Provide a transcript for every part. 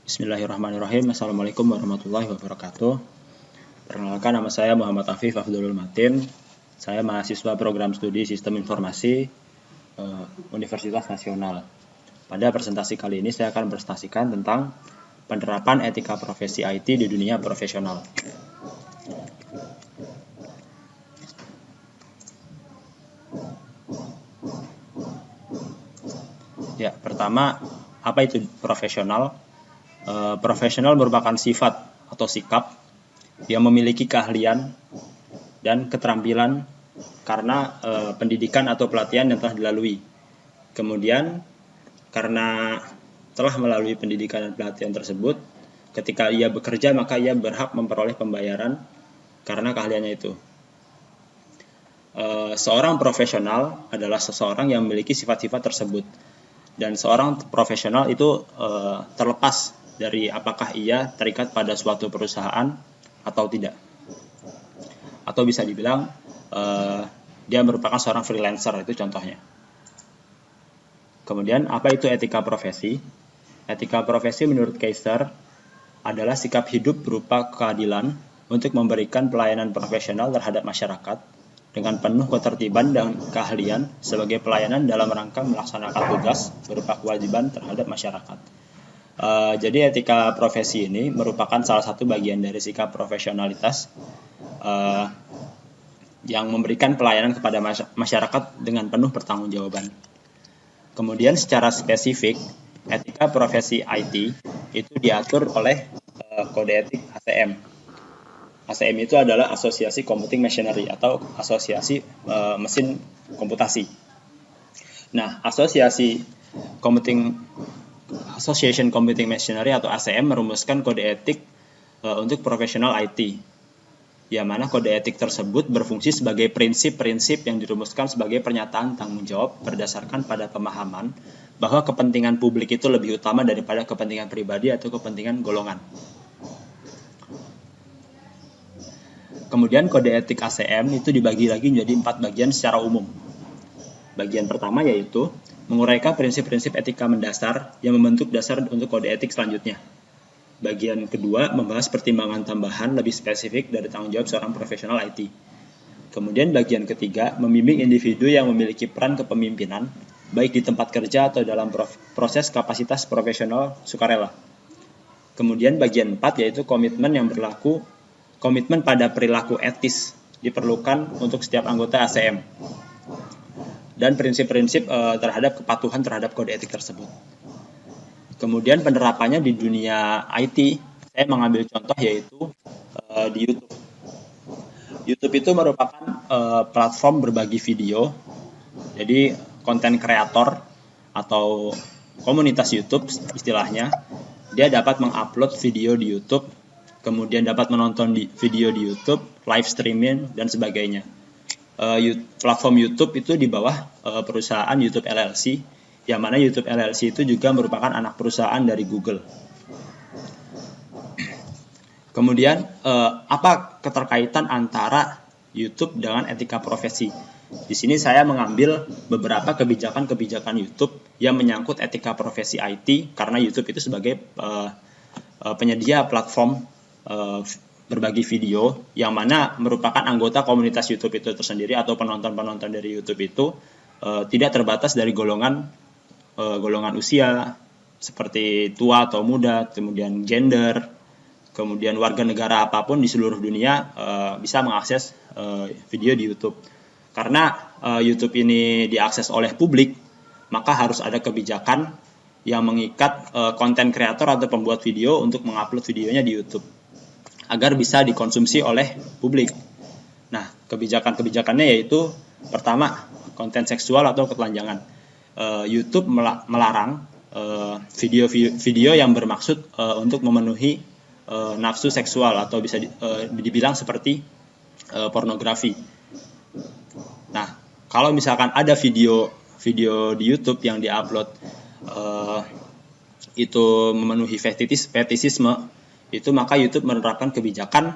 Bismillahirrahmanirrahim. Assalamualaikum warahmatullahi wabarakatuh. Perkenalkan, nama saya Muhammad Afif Afdhulul Matin. Saya mahasiswa program studi Sistem Informasi Universitas Nasional. Pada presentasi kali ini saya akan presentasikan tentang penerapan etika profesi IT di dunia profesional. Ya, pertama, apa itu profesional? Profesional merupakan sifat atau sikap yang memiliki keahlian dan keterampilan karena pendidikan atau pelatihan yang telah dilalui. Kemudian karena telah melalui pendidikan dan pelatihan tersebut, ketika ia bekerja maka ia berhak memperoleh pembayaran karena keahliannya itu. Seorang profesional adalah seseorang yang memiliki sifat-sifat tersebut, dan seorang profesional itu terlepas dari apakah ia terikat pada suatu perusahaan atau tidak. Atau bisa dibilang dia merupakan seorang freelancer, itu contohnya. Kemudian apa itu etika profesi? Etika profesi menurut Kaiser adalah sikap hidup berupa keadilan untuk memberikan pelayanan profesional terhadap masyarakat dengan penuh ketertiban dan keahlian sebagai pelayanan dalam rangka melaksanakan tugas berupa kewajiban terhadap masyarakat. Jadi etika profesi ini merupakan salah satu bagian dari sikap profesionalitas yang memberikan pelayanan kepada masyarakat dengan penuh pertanggungjawaban. Kemudian secara spesifik, etika profesi IT itu diatur oleh kode etik ACM. ACM itu adalah Asosiasi Computing Machinery atau Asosiasi Mesin Komputasi. Nah, Association Computing Machinery atau ACM merumuskan kode etik untuk profesional IT, yang mana kode etik tersebut berfungsi sebagai prinsip-prinsip yang dirumuskan sebagai pernyataan tanggung jawab berdasarkan pada pemahaman bahwa kepentingan publik itu lebih utama daripada kepentingan pribadi atau kepentingan golongan. Kemudian kode etik ACM itu dibagi lagi menjadi 4 bagian secara umum. Bagian pertama yaitu menguraikan prinsip-prinsip etika mendasar yang membentuk dasar untuk kode etik selanjutnya. Bagian kedua membahas pertimbangan tambahan lebih spesifik dari tanggung jawab seorang profesional IT. Kemudian bagian ketiga membimbing individu yang memiliki peran kepemimpinan, baik di tempat kerja atau dalam proses kapasitas profesional sukarela. Kemudian bagian 4 yaitu komitmen pada perilaku etis diperlukan untuk setiap anggota ACM. Dan prinsip-prinsip terhadap kepatuhan terhadap kode etik tersebut. Kemudian penerapannya di dunia IT, saya mengambil contoh yaitu di YouTube. YouTube itu merupakan platform berbagi video. Jadi konten kreator atau komunitas YouTube istilahnya, dia dapat mengupload video di YouTube, kemudian dapat menonton video di YouTube, live streaming dan sebagainya. Platform YouTube itu di bawah perusahaan YouTube LLC, yang mana YouTube LLC itu juga merupakan anak perusahaan dari Google. Kemudian apa keterkaitan antara YouTube dengan etika profesi? Di sini saya mengambil beberapa kebijakan-kebijakan YouTube yang menyangkut etika profesi IT, karena YouTube itu sebagai penyedia platform berbagi video, yang mana merupakan anggota komunitas YouTube itu tersendiri atau penonton-penonton dari YouTube itu tidak terbatas dari golongan usia seperti tua atau muda, kemudian gender, kemudian warga negara apapun di seluruh dunia bisa mengakses video di YouTube. Karena YouTube ini diakses oleh publik, maka harus ada kebijakan yang mengikat konten kreator atau pembuat video untuk mengupload videonya di YouTube agar bisa dikonsumsi oleh publik. Nah, kebijakan-kebijakannya yaitu pertama, konten seksual atau ketelanjangan. YouTube melarang video-video yang bermaksud untuk memenuhi nafsu seksual atau bisa dibilang seperti pornografi. Nah, kalau misalkan ada video di YouTube yang diupload itu memenuhi fetisisme, itu maka YouTube menerapkan kebijakan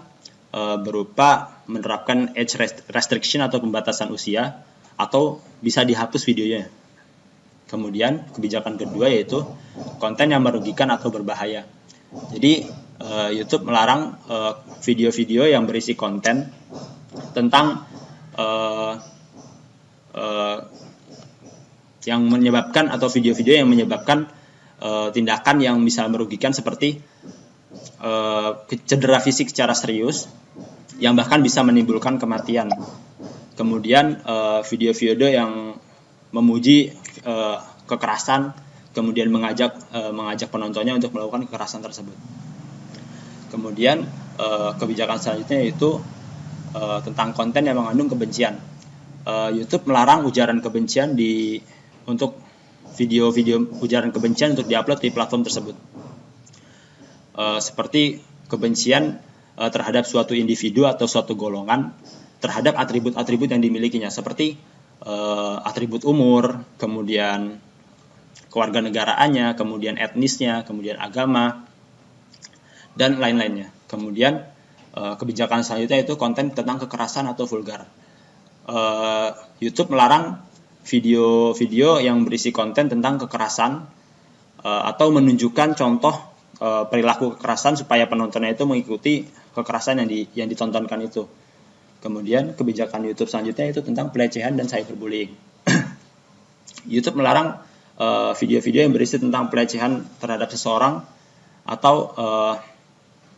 berupa menerapkan age restriction atau pembatasan usia, atau bisa dihapus videonya. Kemudian kebijakan kedua yaitu konten yang merugikan atau berbahaya. Jadi YouTube melarang video-video yang berisi konten tentang yang menyebabkan, atau video-video yang menyebabkan tindakan yang bisa merugikan, seperti cedera fisik secara serius yang bahkan bisa menimbulkan kematian. Kemudian video-video yang memuji kekerasan, kemudian mengajak penontonnya untuk melakukan kekerasan tersebut. Kemudian kebijakan selanjutnya yaitu tentang konten yang mengandung kebencian. YouTube melarang ujaran kebencian untuk video-video ujaran kebencian untuk diupload di platform tersebut. Seperti kebencian terhadap suatu individu atau suatu golongan terhadap atribut-atribut yang dimilikinya, seperti atribut umur, kemudian kewarganegaraannya, kemudian etnisnya, kemudian agama, dan lain-lainnya. Kemudian kebijakan selanjutnya itu konten tentang kekerasan atau vulgar. YouTube melarang video-video yang berisi konten tentang kekerasan atau menunjukkan contoh perilaku kekerasan supaya penontonnya itu mengikuti kekerasan yang ditontonkan itu. Kemudian kebijakan YouTube selanjutnya itu tentang pelecehan dan cyberbullying. YouTube melarang video-video yang berisi tentang pelecehan terhadap seseorang atau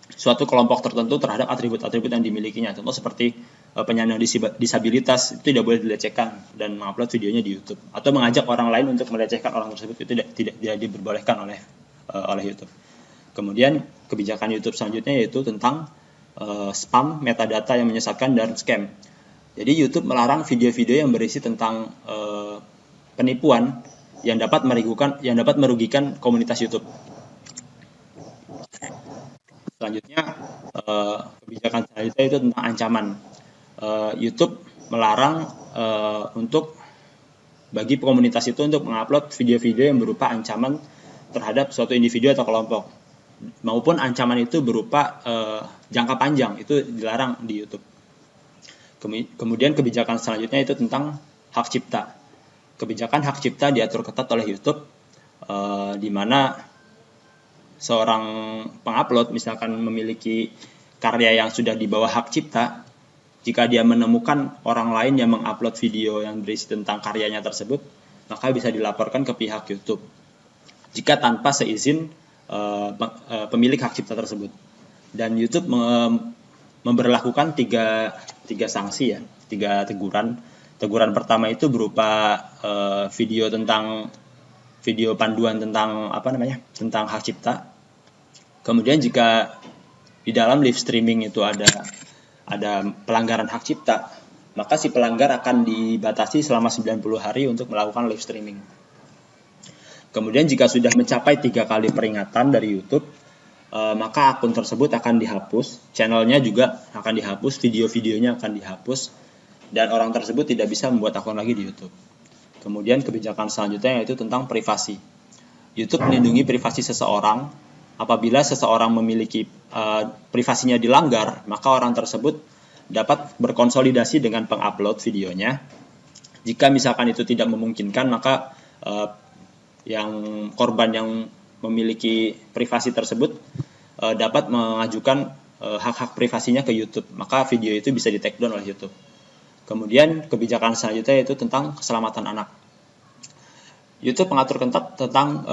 suatu kelompok tertentu terhadap atribut-atribut yang dimilikinya. Contoh seperti penyandang disabilitas itu tidak boleh dilecehkan dan mengupload videonya di YouTube, atau mengajak orang lain untuk melecehkan orang tersebut itu tidak diperbolehkan oleh YouTube. Kemudian kebijakan YouTube selanjutnya yaitu tentang spam, metadata yang menyesatkan, dan scam. Jadi YouTube melarang video-video yang berisi tentang penipuan yang dapat merugikan komunitas YouTube. Selanjutnya kebijakan selanjutnya itu tentang ancaman. YouTube melarang bagi komunitas itu untuk mengupload video-video yang berupa ancaman terhadap suatu individu atau kelompok, maupun ancaman itu berupa jangka panjang, itu dilarang di YouTube. Kemudian kebijakan selanjutnya itu tentang hak cipta. Kebijakan hak cipta diatur ketat oleh YouTube, di mana seorang pengupload misalkan memiliki karya yang sudah di bawah hak cipta, jika dia menemukan orang lain yang mengupload video yang berisi tentang karyanya tersebut, maka bisa dilaporkan ke pihak YouTube jika tanpa seizin pemilik hak cipta tersebut. Dan YouTube memberlakukan tiga sanksi, tiga teguran. Teguran pertama itu berupa video panduan tentang tentang hak cipta. Kemudian jika di dalam live streaming itu ada pelanggaran hak cipta, maka si pelanggar akan dibatasi selama 90 hari untuk melakukan live streaming. Kemudian jika sudah mencapai 3 kali peringatan dari YouTube, maka akun tersebut akan dihapus, channelnya juga akan dihapus, video-videonya akan dihapus, dan orang tersebut tidak bisa membuat akun lagi di YouTube. Kemudian kebijakan selanjutnya yaitu tentang privasi. YouTube melindungi privasi seseorang. Apabila seseorang memiliki privasinya dilanggar, maka orang tersebut dapat berkonsolidasi dengan pengupload videonya. Jika misalkan itu tidak memungkinkan, maka korban yang memiliki privasi tersebut dapat mengajukan hak-hak privasinya ke YouTube, maka video itu bisa di-take down oleh YouTube. Kemudian kebijakan selanjutnya yaitu tentang keselamatan anak. YouTube mengatur ketat tentang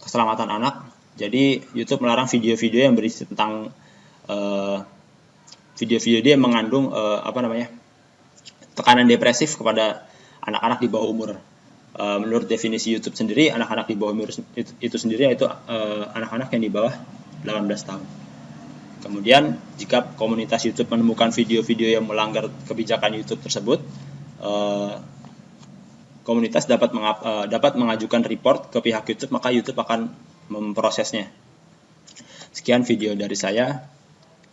keselamatan anak. Jadi YouTube melarang video-video yang berisi tentang video-video yang mengandung tekanan depresif kepada anak-anak di bawah umur. Menurut definisi YouTube sendiri, anak-anak di bawah umur itu sendiri yaitu anak-anak yang di bawah 18 tahun. Kemudian jika komunitas YouTube menemukan video-video yang melanggar kebijakan YouTube tersebut, komunitas dapat mengajukan report ke pihak YouTube, maka YouTube akan memprosesnya. Sekian video dari saya.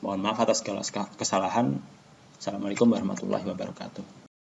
Mohon maaf atas segala kesalahan. Assalamualaikum warahmatullahi wabarakatuh.